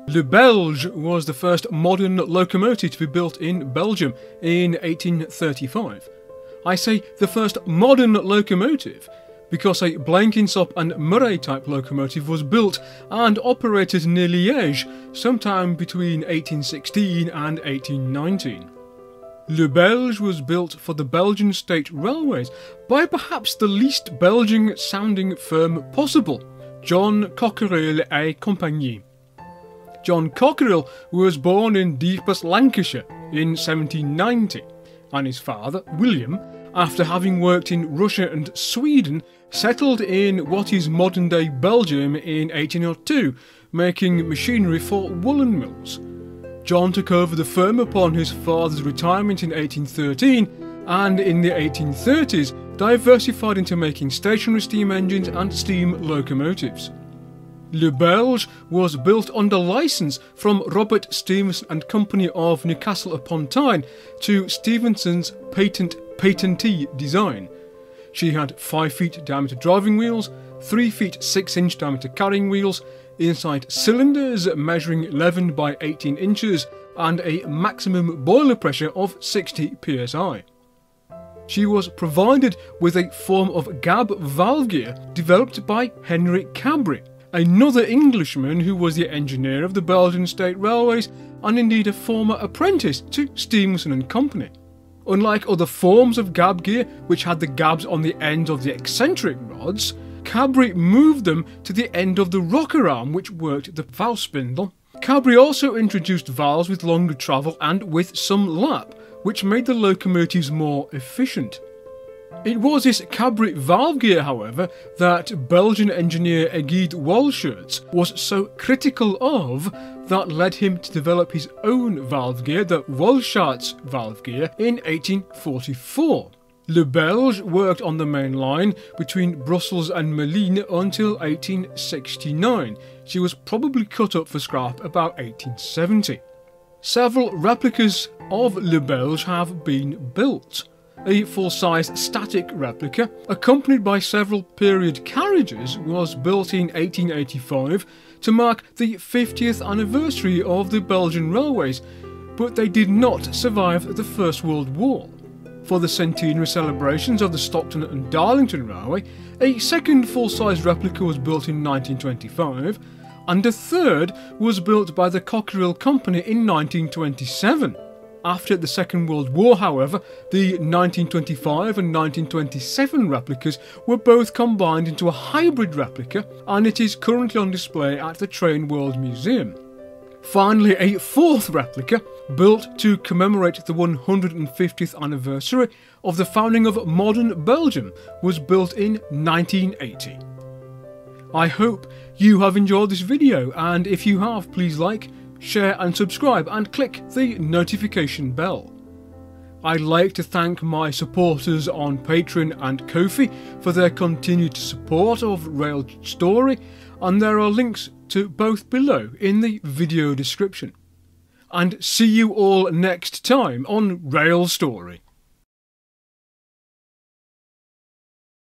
Le Belge was the first modern locomotive to be built in Belgium in 1835. I say the first modern locomotive because a Blenkinsop and Murray type locomotive was built and operated near Liège sometime between 1816 and 1819. Le Belge was built for the Belgian State Railways by perhaps the least Belgian sounding firm possible, John Cockerill et Compagnie. John Cockerill was born in Dieppers, Lancashire in 1790, and his father, William, after having worked in Russia and Sweden, settled in what is modern-day Belgium in 1802, making machinery for woolen mills. John took over the firm upon his father's retirement in 1813, and in the 1830s diversified into making stationary steam engines and steam locomotives. Le Belge was built under licence from Robert Stephenson and Company of Newcastle upon Tyne to Stephenson's patentee design. She had 5 feet diameter driving wheels, 3 feet 6 inch diameter carrying wheels, inside cylinders measuring 11 by 18 inches and a maximum boiler pressure of 60 psi. She was provided with a form of gab valve gear developed by Henry Cabri, another Englishman who was the engineer of the Belgian State Railways and indeed a former apprentice to Stephenson and Company. Unlike other forms of gab gear, which had the gabs on the ends of the eccentric rods, Cabri moved them to the end of the rocker arm which worked the valve spindle. Cabri also introduced valves with longer travel and with some lap, which made the locomotives more efficient. It was this Cabri valve gear, however, that Belgian engineer Egide Walschertz was so critical of that led him to develop his own valve gear, the Walschertz valve gear, in 1844. Le Belge worked on the main line between Brussels and Malines until 1869. She was probably cut up for scrap about 1870. Several replicas of Le Belge have been built. A full-size static replica, accompanied by several period carriages, was built in 1885 to mark the 50th anniversary of the Belgian railways, but they did not survive the First World War. For the centenary celebrations of the Stockton and Darlington Railway, a second full-size replica was built in 1925, and a third was built by the Cockerill Company in 1927. After the Second World War, however, the 1925 and 1927 replicas were both combined into a hybrid replica, and it is currently on display at the Train World Museum. Finally, a fourth replica, built to commemorate the 150th anniversary of the founding of modern Belgium, was built in 1980. I hope you have enjoyed this video, and if you have, please like, share and subscribe and click the notification bell. I'd like to thank my supporters on Patreon and Ko-fi for their continued support of Rail Story, and there are links to both below in the video description. And see you all next time on Rail Story.